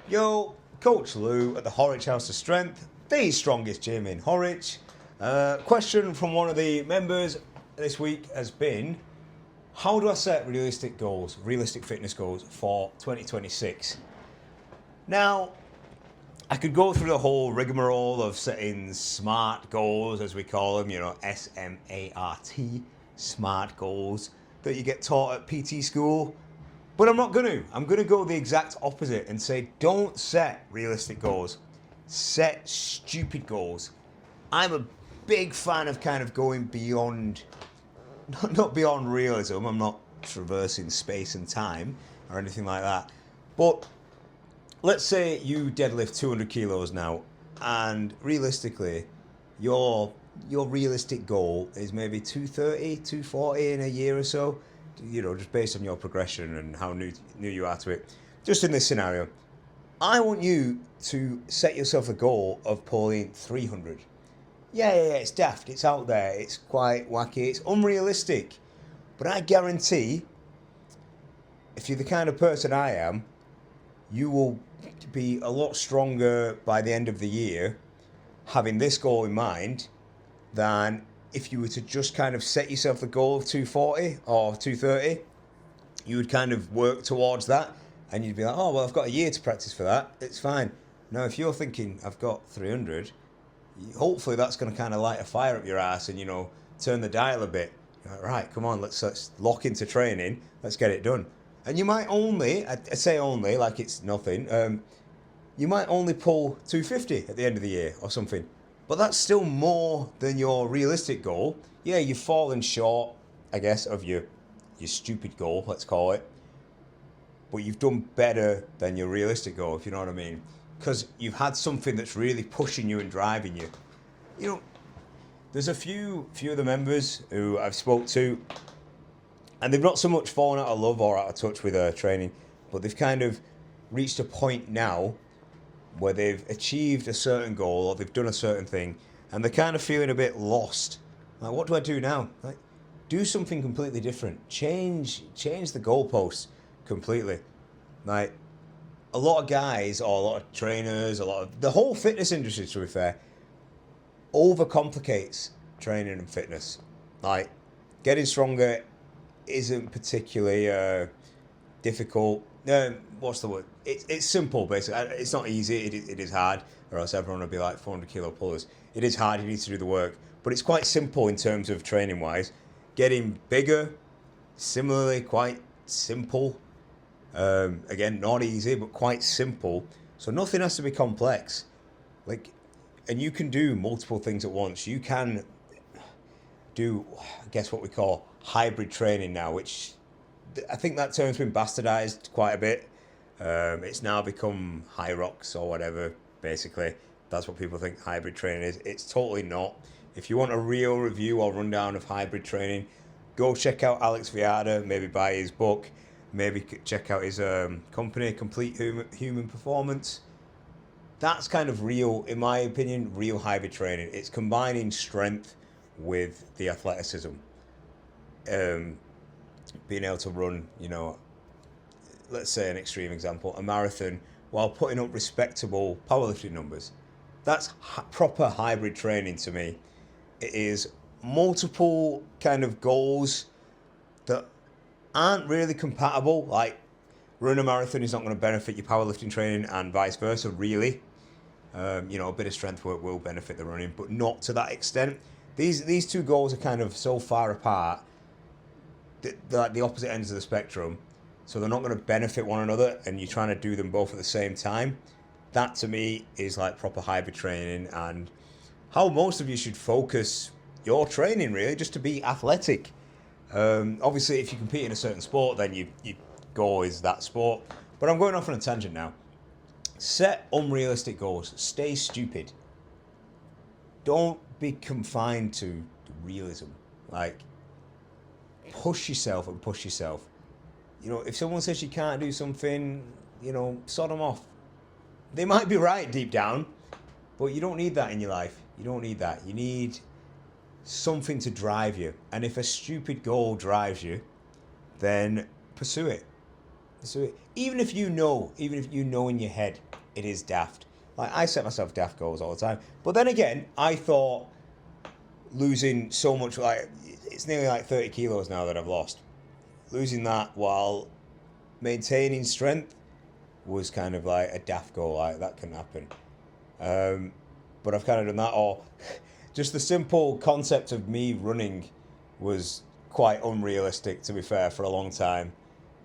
Yo, Coach Lou at the Horwich House of Strength, the strongest gym in Horwich. Question from one of the members this week has been, how do I set realistic goals, realistic fitness goals for 2026? Now, I could go through the whole rigmarole of setting SMART goals, as we call them, SMART, SMART goals, that you get taught at PT school. But I'm not going to. I'm going to go the exact opposite and say, don't set realistic goals. Set stupid goals. I'm a big fan of kind of going beyond, not beyond realism. I'm not traversing space and time or anything like that. But let's say you deadlift 200 kilos now, and realistically, your realistic goal is maybe 230, 240 in a year or so. Just based on your progression and how new you are to it. Just in this scenario, I want you to set yourself a goal of pulling 300. Yeah, it's daft, it's out there, it's quite wacky, it's unrealistic. But I guarantee, if you're the kind of person I am, you will be a lot stronger by the end of the year, having this goal in mind, than if you were to just kind of set yourself the goal of 240 or 230, you would kind of work towards that and you'd be like, oh, well, I've got a year to practice for that. It's fine. Now, if you're thinking, I've got 300, hopefully that's going to kind of light a fire up your ass and, turn the dial a bit. You're like, right, come on, let's lock into training. Let's get it done. And you might only, I say only, like it's nothing, you might only pull 250 at the end of the year or something. But that's still more than your realistic goal. Yeah, you've fallen short, I guess, of your stupid goal, let's call it. But you've done better than your realistic goal, if you know what I mean. Because you've had something that's really pushing you and driving you. There's a few of the members who I've spoke to, and they've not so much fallen out of love or out of touch with training, but they've kind of reached a point now where they've achieved a certain goal or they've done a certain thing and they're kind of feeling a bit lost. Like, what do I do now? Like, do something completely different. Change the goalposts completely. Like, a lot of guys or a lot of trainers, the whole fitness industry, to be fair, overcomplicates training and fitness. Like, getting stronger isn't particularly difficult. What's the word? It's simple, basically. It's not easy. It is hard, or else everyone would be like 400 kilo pullers. It is hard. You need to do the work, but it's quite simple in terms of training wise. Getting bigger, similarly, quite simple. Again, not easy, but quite simple. So nothing has to be complex. And you can do multiple things at once. You can do, I guess, what we call hybrid training now, which I think that term's been bastardized quite a bit. It's now become high rocks or whatever, basically. That's what people think hybrid training is. It's totally not. If you want a real review or rundown of hybrid training, go check out Alex Viada, maybe buy his book, maybe check out his company, Complete Human Performance. That's kind of real, in my opinion, real hybrid training. It's combining strength with the athleticism. Being able to run, let's say an extreme example, a marathon, while putting up respectable powerlifting numbers. That's proper hybrid training to me. It is multiple kind of goals that aren't really compatible. Like, running a marathon is not going to benefit your powerlifting training and vice versa, really. A bit of strength work will benefit the running, but not to that extent. These two goals are kind of so far apart, they're like the opposite ends of the spectrum, so they're not going to benefit one another, and you're trying to do them both at the same time. That to me is like proper hybrid training, and how most of you should focus your training, really, just to be athletic. Obviously, if you compete in a certain sport, then your goal is that sport. But I'm going off on a tangent now. Set unrealistic goals. Stay stupid. Don't be confined to realism. Like, push yourself and push yourself. If someone says you can't do something, sod them off. They might be right deep down, but you don't need that in your life. You don't need that. You need something to drive you. And if a stupid goal drives you, then pursue it. So even if you know in your head it is daft, like I set myself daft goals all the time. But then again, I thought losing so much, like it's nearly like 30 kilos now that I've lost. Losing that while maintaining strength was kind of like a daft goal, like that can happen. But I've kind of done that, or just the simple concept of me running was quite unrealistic, to be fair, for a long time.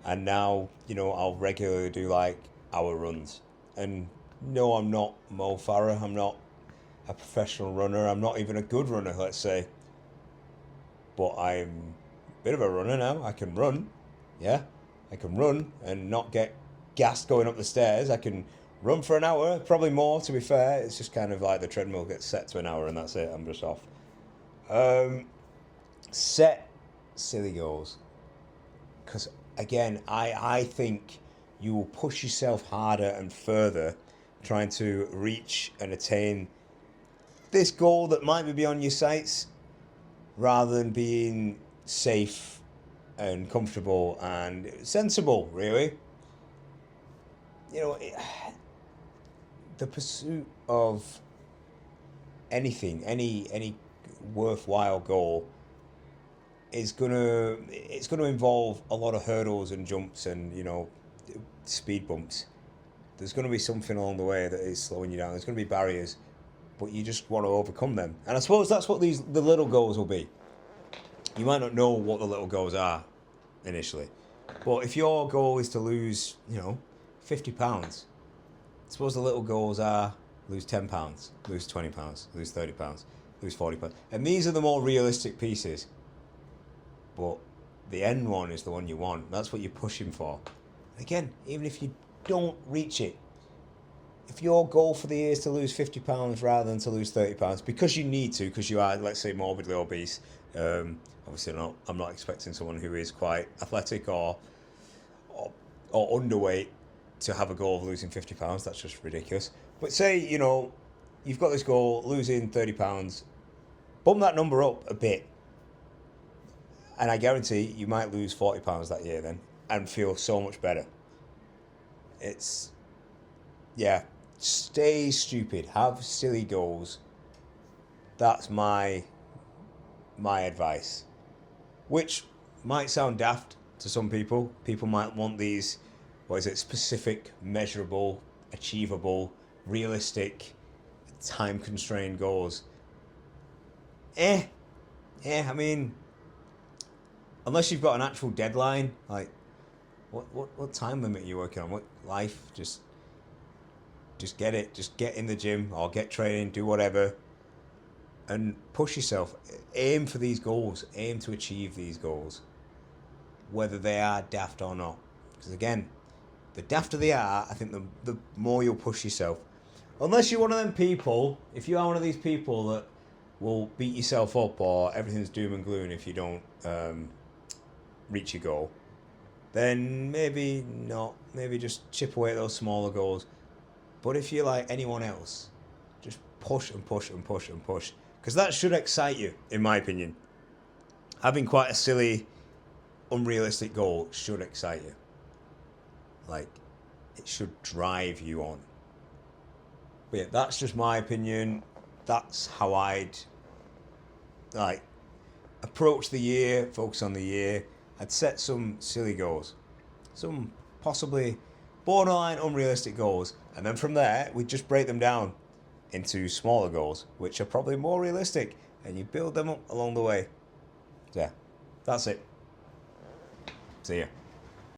And now, I'll regularly do like hour runs. And no, I'm not Mo Farah. I'm not a professional runner. I'm not even a good runner, let's say. But I'm a bit of a runner now. I can run. Yeah. I can run and not get gassed going up the stairs. I can run for an hour, probably more, to be fair. It's just kind of like the treadmill gets set to an hour and that's it. I'm just off. Set silly goals. Because, again, I think you will push yourself harder and further trying to reach and attain this goal that might be beyond your sights, rather than being safe and comfortable and sensible, really. The pursuit of anything, any worthwhile goal it's gonna involve a lot of hurdles and jumps and speed bumps. There's gonna be something along the way that is slowing you down. There's gonna be barriers, but you just want to overcome them. And I suppose that's what the little goals will be. You might not know what the little goals are initially, but if your goal is to lose, 50 pounds, I suppose the little goals are lose 10 pounds, lose 20 pounds, lose 30 pounds, lose 40 pounds, and these are the more realistic pieces. But the end one is the one you want. That's what you're pushing for. Again, even if you don't reach it, if your goal for the year is to lose 50 pounds rather than to lose 30 pounds, because you need to, because you are, let's say, morbidly obese, obviously I'm not expecting someone who is quite athletic or underweight to have a goal of losing 50 pounds. That's just ridiculous. But say, you've got this goal, losing 30 pounds, bump that number up a bit. And I guarantee you might lose 40 pounds that year then and feel so much better. Stay stupid. Have silly goals. That's my advice. Which might sound daft to some people. People might want these, specific, measurable, achievable, realistic, time-constrained goals. I mean, unless you've got an actual deadline, like what time limit are you working on? What life? Just get it. Just get in the gym or get training, do whatever, and push yourself. Aim for these goals. Aim to achieve these goals, whether they are daft or not. Because again, the dafter they are, I think the more you'll push yourself. Unless you're one of them people, if you are one of these people that will beat yourself up or everything's doom and gloom if you don't reach your goal, then maybe not. Maybe just chip away at those smaller goals. But if you're like anyone else, just push and push and push and push. Because that should excite you, in my opinion. Having quite a silly, unrealistic goal should excite you. Like, it should drive you on. But yeah, that's just my opinion. That's how I'd approach the year, focus on the year. I'd set some silly goals, some possibly borderline unrealistic goals, and then from there we'd just break them down into smaller goals, which are probably more realistic, and you build them up along the way. So yeah, that's it. See ya.